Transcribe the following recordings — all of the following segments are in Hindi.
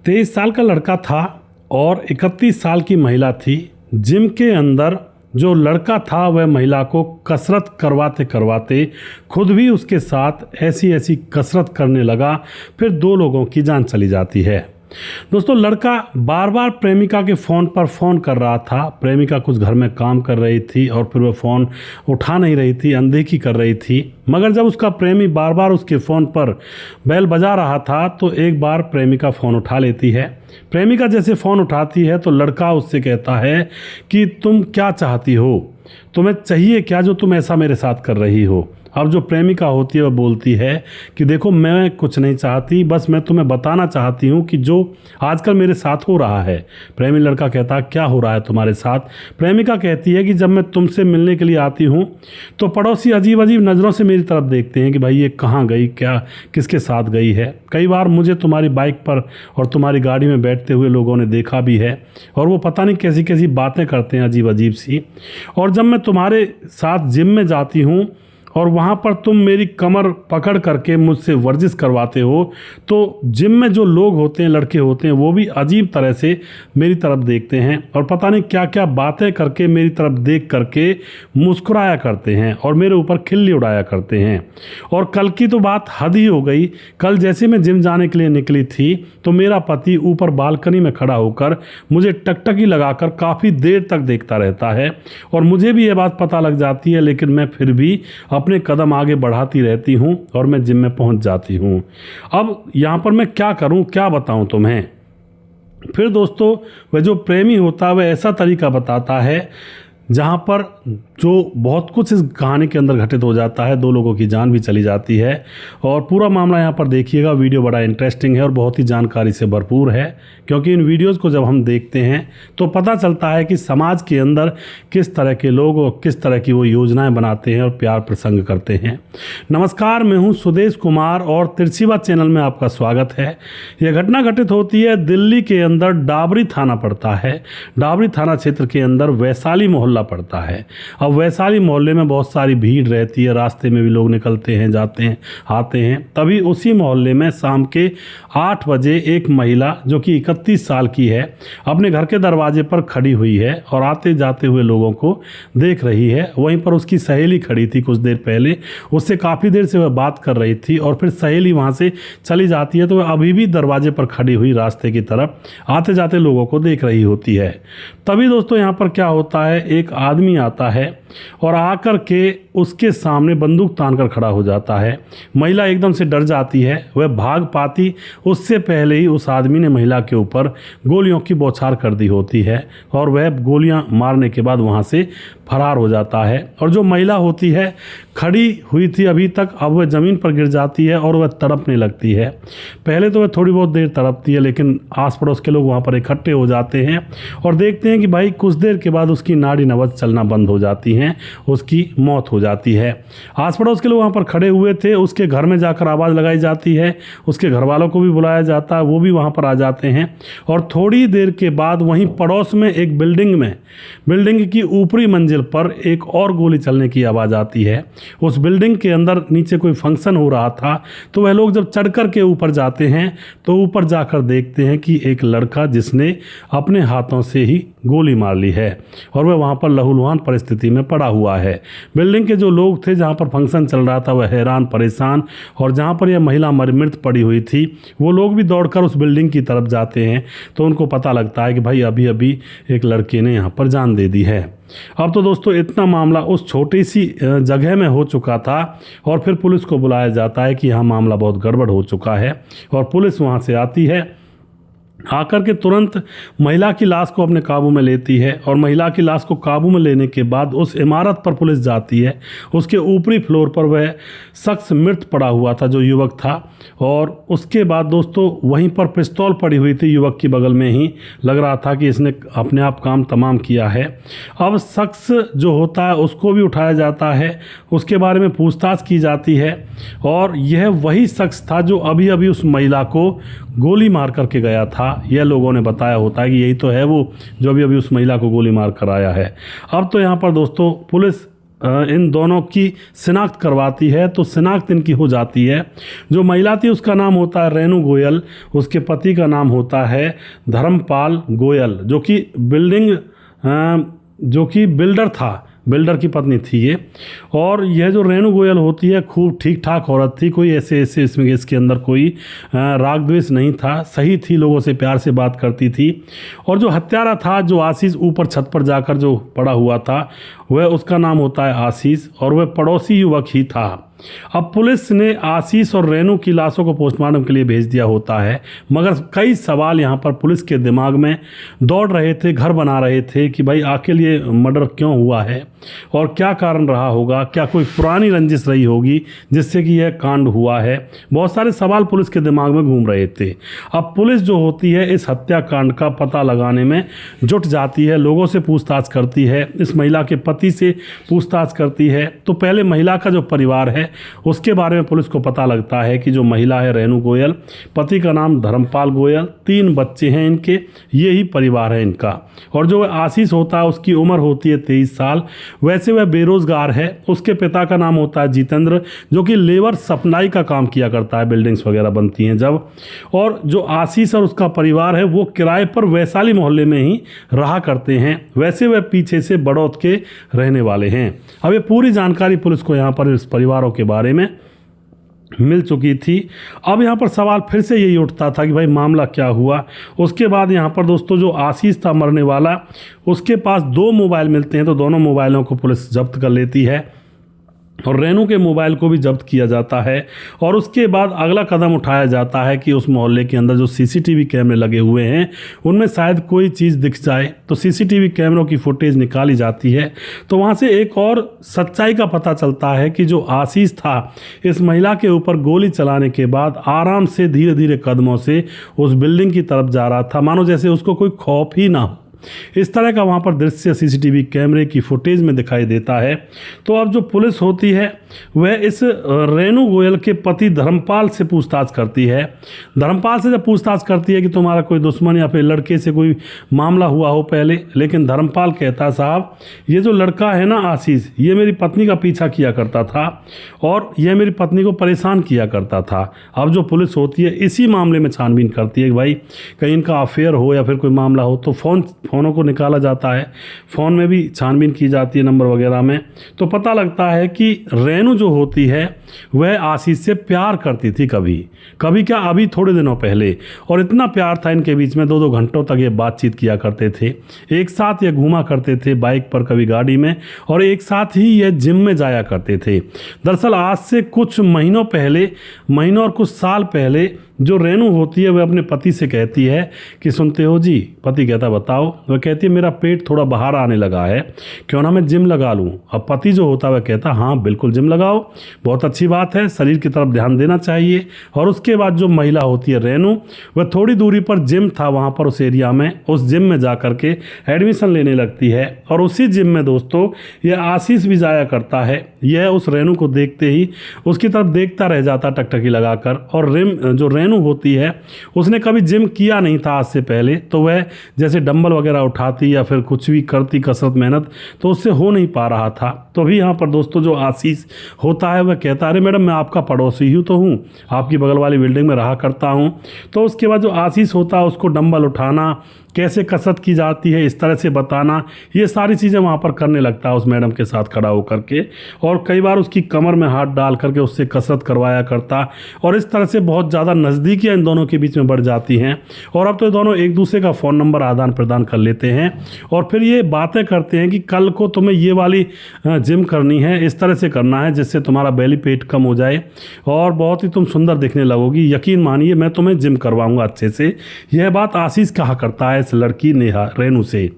23 साल का लड़का था और 31 साल की महिला थी। जिम के अंदर जो लड़का था वह महिला को कसरत करवाते करवाते खुद भी उसके साथ ऐसी ऐसी कसरत करने लगा, फिर 2 लोगों की जान चली जाती है। दोस्तों, लड़का बार बार प्रेमिका के फ़ोन पर फ़ोन कर रहा था। प्रेमिका कुछ घर में काम कर रही थी और फिर वह फ़ोन उठा नहीं रही थी, अनदेखी कर रही थी। मगर जब उसका प्रेमी बार बार उसके फ़ोन पर बेल बजा रहा था तो एक बार प्रेमिका फ़ोन उठा लेती है। प्रेमिका जैसे फ़ोन उठाती है तो लड़का उससे कहता है कि तुम क्या चाहती हो, तुम्हें चाहिए क्या जो तुम ऐसा मेरे साथ कर रही हो। अब जो प्रेमिका होती है वह बोलती है कि देखो, मैं कुछ नहीं चाहती, बस मैं तुम्हें बताना चाहती हूँ कि जो आजकल मेरे साथ हो रहा है। प्रेमी लड़का कहता है क्या हो रहा है तुम्हारे साथ। प्रेमिका कहती है कि जब मैं तुमसे मिलने के लिए आती हूँ तो पड़ोसी अजीब अजीब नज़रों से मेरी तरफ देखते हैं कि भाई ये कहाँ गई, क्या किसके साथ गई है। कई बार मुझे तुम्हारी बाइक पर और तुम्हारी गाड़ी में बैठते हुए लोगों ने देखा भी है और वो पता नहीं कैसी कैसी बातें करते हैं अजीब अजीब सी। और जब मैं तुम्हारे साथ जिम में जाती हूँ और वहाँ पर तुम मेरी कमर पकड़ करके मुझसे वर्जिश करवाते हो तो जिम में जो लोग होते हैं, लड़के होते हैं, वो भी अजीब तरह से मेरी तरफ देखते हैं और पता नहीं क्या क्या बातें करके मेरी तरफ देख करके मुस्कुराया करते हैं और मेरे ऊपर खिल्ली उड़ाया करते हैं। और कल की तो बात हद ही हो गई। कल जैसे मैं जिम जाने के लिए निकली थी तो मेरा पति ऊपर बालकनी में खड़ा होकर मुझे टकटकी लगाकर काफ़ी देर तक देखता रहता है और मुझे भी ये बात पता लग जाती है, लेकिन मैं फिर भी अपने कदम आगे बढ़ाती रहती हूँ और मैं जिम में पहुँच जाती हूँ। अब यहाँ पर मैं क्या करूँ, क्या बताऊँ तुम्हें। फिर दोस्तों, वह जो प्रेमी होता है वह ऐसा तरीका बताता है जहाँ पर जो बहुत कुछ इस कहानी के अंदर घटित हो जाता है। 2 लोगों की जान भी चली जाती है और पूरा मामला यहाँ पर देखिएगा। वीडियो बड़ा इंटरेस्टिंग है और बहुत ही जानकारी से भरपूर है, क्योंकि इन वीडियोज़ को जब हम देखते हैं तो पता चलता है कि समाज के अंदर किस तरह के लोग और किस तरह की वो योजनाएं बनाते हैं और प्यार प्रसंग करते हैं। नमस्कार, मैं हूँ सुदेश कुमार और तिरछीवा चैनल में आपका स्वागत है। यह घटना घटित होती है दिल्ली के अंदर, डाबरी थाना पड़ता है। डाबरी थाना क्षेत्र के अंदर वैशाली मोहल्ला पड़ता है। अब वैशाली मोहल्ले में बहुत सारी भीड़ रहती है, रास्ते में भी लोग निकलते हैं, जाते हैं, आते हैं। तभी उसी मोहल्ले में शाम के 8 बजे एक महिला जो कि 31 साल की है अपने घर के दरवाजे पर खड़ी हुई है और आते जाते हुए लोगों को देख रही है। वहीं पर उसकी सहेली खड़ी थी कुछ देर पहले, उससे काफ़ी देर से वह बात कर रही थी और फिर सहेली वहाँ से चली जाती है तो वह अभी भी दरवाजे पर खड़ी हुई रास्ते की तरफ आते जाते लोगों को देख रही होती है। तभी दोस्तों यहाँ पर क्या होता है, एक आदमी आता है और आकर के उसके सामने बंदूक तान कर खड़ा हो जाता है। महिला एकदम से डर जाती है, वह भाग पाती उससे पहले ही उस आदमी ने महिला के ऊपर गोलियों की बौछार कर दी होती है और वह गोलियां मारने के बाद वहां से फरार हो जाता है। और जो महिला होती है खड़ी हुई थी अभी तक, अब वह ज़मीन पर गिर जाती है और वह तड़पने लगती है। पहले तो वह थोड़ी बहुत देर तड़पती है, लेकिन आस पड़ोस के लोग वहाँ पर इकट्ठे हो जाते हैं और देखते हैं कि भाई कुछ देर के बाद उसकी नाड़ी नबज चलना बंद हो जाती हैं, उसकी मौत हो जाती है। आस पड़ोस के लोग वहाँ पर खड़े हुए थे, उसके घर में जाकर आवाज़ लगाई जाती है, उसके घर वालों को भी बुलाया जाता है, वो भी वहाँ पर आ जाते हैं। और थोड़ी देर के बाद वहीं पड़ोस में एक बिल्डिंग की ऊपरी मंजिल पर एक और गोली चलने की आवाज़ आती है। उस बिल्डिंग के अंदर नीचे कोई फंक्शन हो रहा था, तो वह लोग जब चढ़ कर के ऊपर जाते हैं तो ऊपर जाकर देखते हैं कि एक लड़का जिसने अपने हाथों से ही गोली मार ली है और वह वहाँ पर लहूलुहान परिस्थिति में पड़ा हुआ है। बिल्डिंग के जो लोग थे जहाँ पर फंक्शन चल रहा था वह हैरान परेशान, और जहाँ पर यह महिला मृत पड़ी हुई थी वो लोग भी दौड़कर उस बिल्डिंग की तरफ जाते हैं तो उनको पता लगता है कि भाई अभी अभी एक लड़के ने यहाँ पर जान दे दी है। अब तो दोस्तों इतना मामला उस छोटी सी जगह में हो चुका था और फिर पुलिस को बुलाया जाता है कि यहाँ मामला बहुत गड़बड़ हो चुका है और पुलिस वहाँ से आती है, आकर के तुरंत महिला की लाश को अपने काबू में लेती है और महिला की लाश को काबू में लेने के बाद उस इमारत पर पुलिस जाती है। उसके ऊपरी फ्लोर पर वह शख्स मृत पड़ा हुआ था जो युवक था, और उसके बाद दोस्तों वहीं पर पिस्तौल पड़ी हुई थी युवक की बगल में ही, लग रहा था कि इसने अपने आप काम तमाम किया है। अब शख्स जो होता है उसको भी उठाया जाता है, उसके बारे में पूछताछ की जाती है और यह वही शख्स था जो अभी अभी उस महिला को गोली मार करके गया था। यह लोगों ने बताया होता है कि यही तो है वो जो अभी अभी उस महिला को गोली मार कर आया है। अब तो यहाँ पर दोस्तों पुलिस इन दोनों की शिनाख्त करवाती है, तो शिनाख्त इनकी हो जाती है। जो महिला थी उसका नाम होता है रेणु गोयल, उसके पति का नाम होता है धर्मपाल गोयल, जो कि बिल्डर था, बिल्डर की पत्नी थी ये। और यह जो रेणु गोयल होती है खूब ठीक ठाक औरत थी, कोई ऐसे इसके अंदर कोई राग द्वेष नहीं था, सही थी, लोगों से प्यार से बात करती थी। और जो हत्यारा था, जो आशीष ऊपर छत पर जाकर जो पड़ा हुआ था, वह उसका नाम होता है आशीष, और वह पड़ोसी युवक ही था। अब पुलिस ने आशीष और रेणु की लाशों को पोस्टमार्टम के लिए भेज दिया होता है, मगर कई सवाल यहाँ पर पुलिस के दिमाग में दौड़ रहे थे, घर बना रहे थे कि भाई आखिर ये मर्डर क्यों हुआ है और क्या कारण रहा होगा, क्या कोई पुरानी रंजिश रही होगी जिससे कि यह कांड हुआ है। बहुत सारे सवाल पुलिस के दिमाग में घूम रहे थे। अब पुलिस जो होती है इस हत्याकांड का पता लगाने में जुट जाती है, लोगों से पूछताछ करती है, इस महिला के पति से पूछताछ करती है। तो पहले महिला का जो परिवार है उसके बारे में पुलिस को पता लगता है कि जो महिला है रेणु गोयल, पति का नाम धर्मपाल गोयल, 3 बच्चे हैं इनके, ये ही परिवार है इनका। और जो आशीष होता है उसकी उम्र होती है 23 साल, वैसे वह बेरोजगार है। उसके पिता का नाम होता है जितेंद्र, जो कि लेबर सप्लाई का काम किया करता है, बिल्डिंग्स वगैरह बनती हैं जब। और जो आशीष और उसका परिवार है वो किराए पर वैशाली मोहल्ले में ही रहा करते हैं, वैसे वह पीछे से बड़ौद के रहने वाले हैं। अब ये पूरी जानकारी पुलिस को यहाँ पर इस परिवारों के बारे में मिल चुकी थी। अब यहाँ पर सवाल फिर से यही उठता था कि भाई मामला क्या हुआ। उसके बाद यहाँ पर दोस्तों जो आशीष था मरने वाला, उसके पास 2 मोबाइल मिलते हैं, तो दोनों मोबाइलों को पुलिस जब्त कर लेती है और रेणु के मोबाइल को भी जब्त किया जाता है। और उसके बाद अगला कदम उठाया जाता है कि उस मोहल्ले के अंदर जो सीसीटीवी कैमरे लगे हुए हैं उनमें शायद कोई चीज़ दिख जाए, तो सीसीटीवी कैमरों की फुटेज निकाली जाती है। तो वहाँ से एक और सच्चाई का पता चलता है कि जो आशीष था इस महिला के ऊपर गोली चलाने के बाद आराम से धीरे धीरे कदमों से उस बिल्डिंग की तरफ जा रहा था, मानो जैसे उसको कोई खौफ ही ना हो। इस तरह का वहाँ पर दृश्य सीसीटीवी कैमरे की फुटेज में दिखाई देता है। तो अब जो पुलिस होती है वह इस रेणु गोयल के पति धर्मपाल से पूछताछ करती है। धर्मपाल से जब पूछताछ करती है कि तुम्हारा कोई दुश्मन या फिर लड़के से कोई मामला हुआ हो पहले, लेकिन धर्मपाल कहता साहब ये जो लड़का है ना आशीष, ये मेरी पत्नी का पीछा किया करता था और यह मेरी पत्नी को परेशान किया करता था। अब जो पुलिस होती है इसी मामले में छानबीन करती है कि भाई कहीं इनका अफेयर हो या फिर कोई मामला हो, तो फ़ोनों को निकाला जाता है, फ़ोन में भी छानबीन की जाती है नंबर वगैरह में। तो पता लगता है कि रेणु जो होती है वह आशीष से प्यार करती थी, कभी क्या अभी थोड़े दिनों पहले, और इतना प्यार था इनके बीच में 2-2 घंटों तक ये बातचीत किया करते थे। एक साथ ये घूमा करते थे बाइक पर, कभी गाड़ी में, और एक साथ ही ये जिम में जाया करते थे। दरअसल आज से कुछ महीनों और कुछ साल पहले जो रेणु होती है वह अपने पति से कहती है कि सुनते हो जी। पति कहता बताओ। वह कहती है मेरा पेट थोड़ा बाहर आने लगा है, क्यों ना मैं जिम लगा लूँ। अब पति जो होता है वह कहता हाँ बिल्कुल जिम लगाओ, बहुत अच्छी बात है, शरीर की तरफ ध्यान देना चाहिए। और उसके बाद जो महिला होती है रेणु, वह थोड़ी दूरी पर जिम था वहाँ पर उस एरिया में, उस जिम में जा कर के एडमिशन लेने लगती है। और उसी जिम में दोस्तों यह आशीष भी जाया करता है। यह उस रेणु को देखते ही उसकी तरफ देखता रह जाता टकटकी लगाकर। और जो रेणु होती है उसने कभी जिम किया नहीं था आज से पहले, तो वह जैसे डंबल वगैरह उठाती या फिर कुछ भी करती कसरत मेहनत, तो उससे हो नहीं पा रहा था। तो अभी यहाँ पर दोस्तों जो आशीष होता है वह कहता अरे मैडम मैं आपका पड़ोसी ही तो हूँ, आपकी बगल वाली बिल्डिंग में रहा करता हूँ। तो उसके बाद जो आशीष होता है उसको डंबल उठाना, कैसे कसरत की जाती है इस तरह से बताना, ये सारी चीज़ें वहाँ पर करने लगता है उस मैडम के साथ खड़ा होकर के। और कई बार उसकी कमर में हाथ डाल करके उससे कसरत करवाया करता। और इस तरह से बहुत ज़्यादा नज़दीकियाँ इन दोनों के बीच में बढ़ जाती हैं। और अब तो दोनों एक दूसरे का फ़ोन नंबर आदान प्रदान कर लेते हैं और फिर ये बातें करते हैं कि कल को तुम्हें ये वाली जिम करनी है, इस तरह से करना है जिससे तुम्हारा बेली पेट कम हो जाए और बहुत ही तुम सुंदर दिखने लगोगी, यकीन मानिए मैं तुम्हें जिम करवाऊँगा अच्छे से। यह बात आशीष कहा करता है इस लड़की नेहा रेणु से।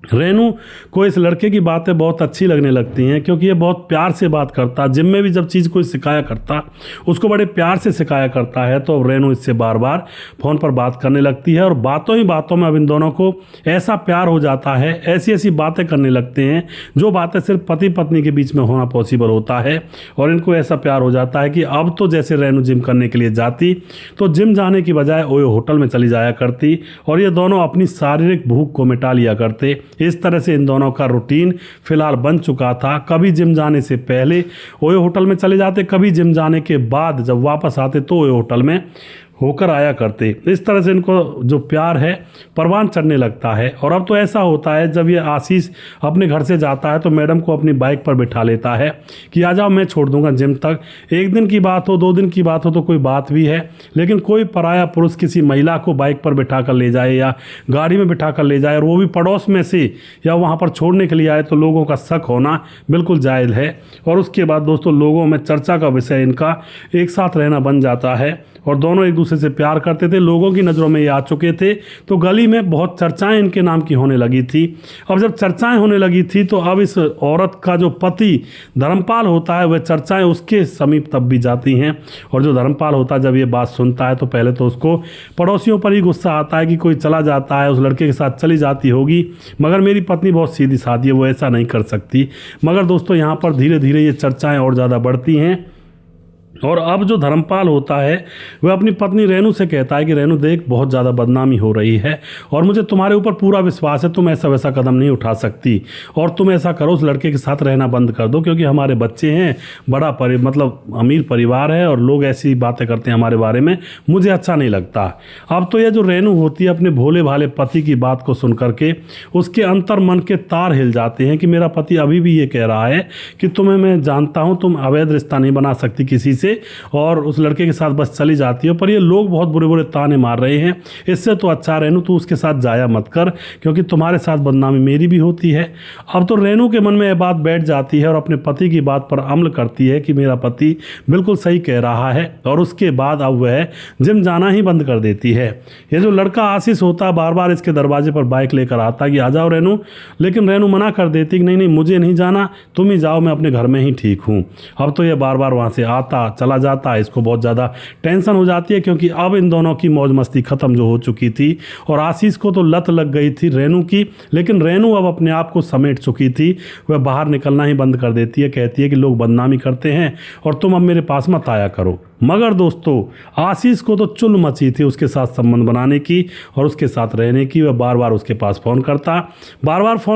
रेणु को इस लड़के की बातें बहुत अच्छी लगने लगती हैं क्योंकि ये बहुत प्यार से बात करता, जिम में भी जब चीज़ कोई सिखाया करता उसको बड़े प्यार से सिखाया करता है। तो रेणु इससे बार बार फ़ोन पर बात करने लगती है और बातों ही बातों में अब इन दोनों को ऐसा प्यार हो जाता है, ऐसी ऐसी बातें करने लगते हैं जो बातें सिर्फ पति पत्नी के बीच में होना पॉसिबल होता है। और इनको ऐसा प्यार हो जाता है कि अब तो जैसे रेणु जिम करने के लिए जाती तो जिम जाने की बजाय ओयो होटल में चली जाया करती और ये दोनों अपनी शारीरिक भूख को मिटा लिया करते। इस तरह से इन दोनों का रूटीन फिलहाल बन चुका था। कभी जिम जाने से पहले ओयो होटल में चले जाते, कभी जिम जाने के बाद जब वापस आते तो ओयो होटल में होकर आया करते। इस तरह से इनको जो प्यार है परवान चढ़ने लगता है। और अब तो ऐसा होता है जब ये आशीष अपने घर से जाता है तो मैडम को अपनी बाइक पर बिठा लेता है कि आ जाओ मैं छोड़ दूंगा जिम तक। एक दिन की बात हो, 2 दिन की बात हो तो कोई बात भी है, लेकिन कोई पराया पुरुष किसी महिला को बाइक पर बिठा कर ले जाए या गाड़ी में बिठा कर ले जाए और वो भी पड़ोस में से या वहाँ पर छोड़ने के लिए आए तो लोगों का शक होना बिल्कुल जायज़ है। और उसके बाद दोस्तों लोगों में चर्चा का विषय इनका एक साथ रहना बन जाता है और दोनों एक दूसरे से प्यार करते थे। लोगों की नज़रों में ये आ चुके थे तो गली में बहुत चर्चाएं इनके नाम की होने लगी थी। अब जब चर्चाएं होने लगी थी तो अब इस औरत का जो पति धर्मपाल होता है वह चर्चाएं उसके समीप तब भी जाती हैं। और जो धर्मपाल होता है जब ये बात सुनता है तो पहले तो उसको पड़ोसियों पर ही गुस्सा आता है कि कोई चला जाता है, उस लड़के के साथ चली जाती होगी, मगर मेरी पत्नी बहुत सीधी सादी है, वो ऐसा नहीं कर सकती। मगर दोस्तों यहाँ पर धीरे धीरे ये चर्चाएँ और ज़्यादा बढ़ती हैं और अब जो धर्मपाल होता है वह अपनी पत्नी रेनू से कहता है कि रेनू देख बहुत ज़्यादा बदनामी हो रही है और मुझे तुम्हारे ऊपर पूरा विश्वास है, तुम ऐसा वैसा कदम नहीं उठा सकती और तुम ऐसा करो उस लड़के के साथ रहना बंद कर दो, क्योंकि हमारे बच्चे हैं, बड़ा मतलब अमीर परिवार है और लोग ऐसी बातें करते हैं हमारे बारे में, मुझे अच्छा नहीं लगता। अब तो यह जो रेनू होती है अपने भोले भाले पति की बात को सुन करके उसके अंतर मन के तार हिल जाते हैं कि मेरा पति अभी भी ये कह रहा है कि तुम्हें मैं जानता हूँ, तुम अवैध रिश्ता नहीं बना सकती किसी से और उस लड़के के साथ बस चली जाती हो, पर ये लोग बहुत बुरे बुरे ताने मार रहे हैं, इससे तो अच्छा रेनू तू उसके साथ जाया मत कर क्योंकि तुम्हारे साथ बदनामी मेरी भी होती है। अब तो रेनू के मन में यह बात बैठ जाती है और अपने पति की बात पर अमल करती है कि मेरा पति बिल्कुल सही कह रहा है और उसके बाद अब वह जिम जाना ही बंद कर देती है। ये जो लड़का आशीष होता बार बार इसके दरवाजे पर बाइक लेकर आता कि आ जाओ रेनू, लेकिन रेनू मना कर देती कि नहीं नहीं मुझे नहीं जाना, तुम ही जाओ, मैं अपने घर में ही ठीक हूँ। अब तो यह बार बार वहाँ से आता चला जाता है, इसको बहुत ज़्यादा टेंशन हो जाती है क्योंकि अब इन दोनों की मौज मस्ती ख़त्म जो हो चुकी थी और आशीष को तो लत लग गई थी रेनू की, लेकिन रेनू अब अपने आप को समेट चुकी थी। वह बाहर निकलना ही बंद कर देती है, कहती है कि लोग बदनामी करते हैं और तुम अब मेरे पास मत आया करो। मगर दोस्तों आशीष को तो चुल मची थी उसके साथ संबंध बनाने की और उसके साथ रहने की। वह बार बार उसके पास फ़ोन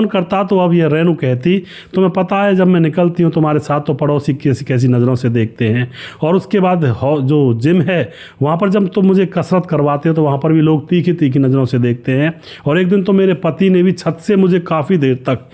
करता तो अब यह रेनू कहती तुम्हें पता है जब मैं निकलती हूँ तुम्हारे साथ तो पड़ोसी कैसी कैसी नज़रों से देखते हैं और उसके बाद जो जिम है वहाँ पर जब तुम मुझे कसरत करवाते हो तो वहाँ पर भी लोग तीखी तीखी नज़रों से देखते हैं और एक दिन तो मेरे पति ने भी छत से मुझे काफ़ी देर तक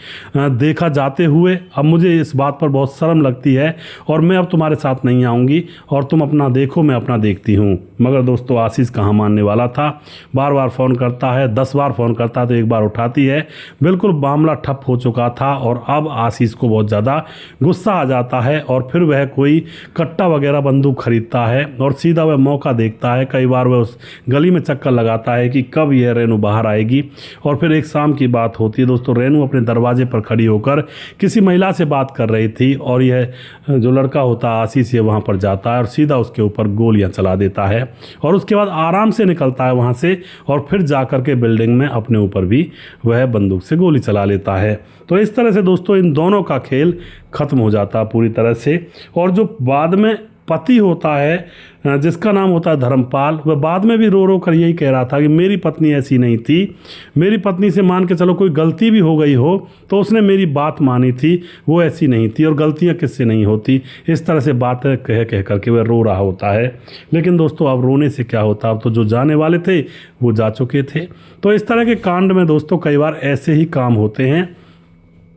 देखा जाते हुए। अब मुझे इस बात पर बहुत शर्म लगती है और मैं अब तुम्हारे साथ नहीं आऊँगी और तुम अपना देखो मैं अपना देखती हूँ। मगर दोस्तों आशीष कहाँ मानने वाला था, बार बार फ़ोन करता है, 10 बार फ़ोन करता है तो एक बार उठाती है। बिल्कुल मामला ठप हो चुका था और अब आशीष को बहुत ज़्यादा गुस्सा आ जाता है और फिर वह कोई कट्टा वगैरह बंदूक खरीदता है और सीधा वह मौका देखता है। कई बार वह उस गली में चक्कर लगाता है कि कब यह रेनू बाहर आएगी। और फिर एक शाम की बात होती है दोस्तों, रेनू अपने दरवाजे पर खड़ी होकर किसी महिला से बात कर रही थी और यह जो लड़का होता है आशीष ये वहाँ पर जाता है और सीधा उसके ऊपर गोलियां चला देता है और उसके बाद आराम से निकलता है वहाँ से और फिर जाकर के बिल्डिंग में अपने ऊपर भी वह बंदूक से गोली चला लेता है। तो इस तरह से दोस्तों इन दोनों का खेल खत्म हो जाता है पूरी तरह से। और जो बाद में पति होता है जिसका नाम होता है धर्मपाल, वह बाद में भी रो रो कर यही कह रहा था कि मेरी पत्नी ऐसी नहीं थी, मेरी पत्नी से मान के चलो कोई गलती भी हो गई हो तो उसने मेरी बात मानी थी, वो ऐसी नहीं थी और गलतियां किससे नहीं होती। इस तरह से बातें कह करके वह रो रहा होता है। लेकिन दोस्तों अब रोने से क्या होता, अब तो जो जाने वाले थे वो जा चुके थे। तो इस तरह के कांड में दोस्तों कई बार ऐसे ही काम होते हैं।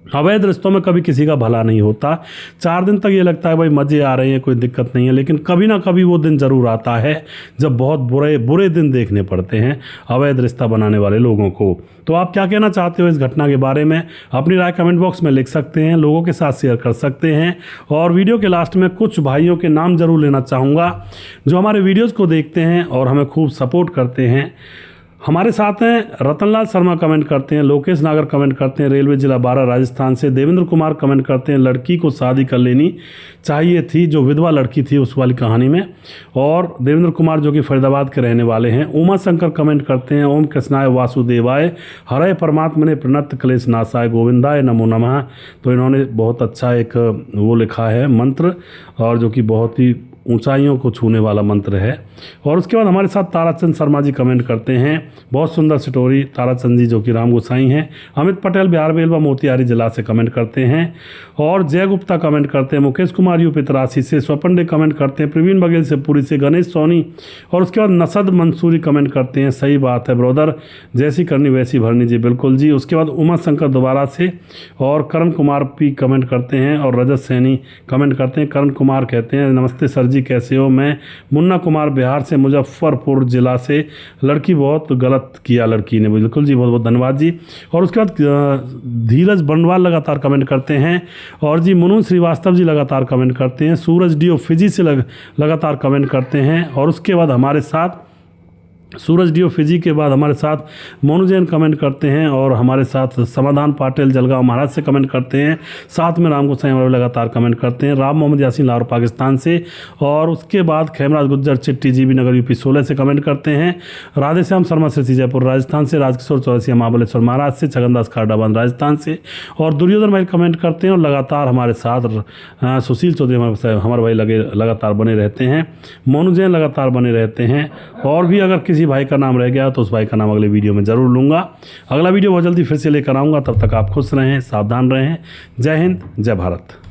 अवैध रिश्तों में कभी किसी का भला नहीं होता। 4 दिन तक ये लगता है भाई मज़े आ रहे हैं, कोई दिक्कत नहीं है, लेकिन कभी ना कभी वो दिन ज़रूर आता है जब बहुत बुरे दिन देखने पड़ते हैं अवैध रिश्ता बनाने वाले लोगों को। तो आप क्या कहना चाहते हो इस घटना के बारे में? अपनी राय कमेंट बॉक्स में लिख सकते हैं, लोगों के साथ शेयर कर सकते हैं। और वीडियो के लास्ट में कुछ भाइयों के नाम ज़रूर लेना चाहूँगा जो हमारे वीडियोज़ को देखते हैं और हमें खूब सपोर्ट करते हैं। हमारे साथ हैं रतनलाल शर्मा कमेंट करते हैं, लोकेश नागर कमेंट करते हैं रेलवे जिला 12 राजस्थान से, देवेंद्र कुमार कमेंट करते हैं लड़की को शादी कर लेनी चाहिए थी जो विधवा लड़की थी उस वाली कहानी में, और देवेंद्र कुमार जो कि फरीदाबाद के रहने वाले हैं। उमा शंकर कमेंट करते हैं ओम कृष्णाय वासुदेवाय हरे परमात्मने प्रणत क्लेश नाशाय गोविंदाय नमो नमः। तो इन्होंने बहुत अच्छा एक वो लिखा है मंत्र और जो कि बहुत ही ऊंचाइयों को छूने वाला मंत्र है। और उसके बाद हमारे साथ ताराचंद शर्मा जी कमेंट करते हैं, बहुत सुंदर स्टोरी। ताराचंद जी जो कि राम गोसाई हैं। अमित पटेल बिहार बेलवा मोतिहारी जिला से कमेंट करते हैं। और जय गुप्ता कमेंट करते हैं, मुकेश कुमार यूपी तरासी से, स्वपन डे कमेंट करते हैं, प्रवीण बघेल से पूरी से, गणेश सोनी। और उसके बाद नसद मंसूरी कमेंट करते हैं, सही बात है ब्रदर, जैसी करनी वैसी भरनी जी, बिल्कुल जी। उसके बाद उमा शंकर दोबारा से, और करण कुमार पी कमेंट करते हैं, और रजत सैनी कमेंट करते हैं। करण कुमार कहते हैं, नमस्ते सर जी कैसे हो। मैं मुन्ना कुमार बिहार से, मुजफ्फरपुर जिला से, लड़की बहुत गलत किया लड़की ने, बिल्कुल जी, बहुत बहुत धन्यवाद जी। और उसके बाद धीरज बंडवाल लगातार कमेंट करते हैं। और जी मुनू श्रीवास्तव जी लगातार कमेंट करते हैं। सूरज डीओ फिजी से लगातार कमेंट करते हैं। और उसके बाद हमारे साथ सूरज डीओ फिजी के बाद हमारे साथ मोनू जैन कमेंट करते हैं। और हमारे साथ समाधान पाटिल जलगांव महाराष्ट्र से कमेंट करते हैं। साथ में राम गोसाई हमारे लगातार कमेंट करते हैं। राम मोहम्मद यासीन लाहौर पाकिस्तान से। और उसके बाद खेमराज गुज्जर चिट्टी जी भी नगर यूपी 16 से कमेंट करते हैं। राधेश्याम शर्मा सिरसी जयपुर राजस्थान से। राजकिशोर चौरसिया महाबलेश्वर महाराज से। छगनदास खारडाबाद राजस्थान से। और दुर्योधन भाई कमेंट करते हैं। और लगातार हमारे साथ सुशील चौधरी हमारे भाई लगातार बने रहते हैं। मोनू जैन लगातार बने रहते हैं। और भी अगर किसी भाई का नाम रह गया तो उस भाई का नाम अगले वीडियो में ज़रूर लूँगा। अगला वीडियो बहुत जल्दी फिर से लेकर आऊँगा। तब तक आप खुश रहें, सावधान रहें। जय हिंद, जय भारत।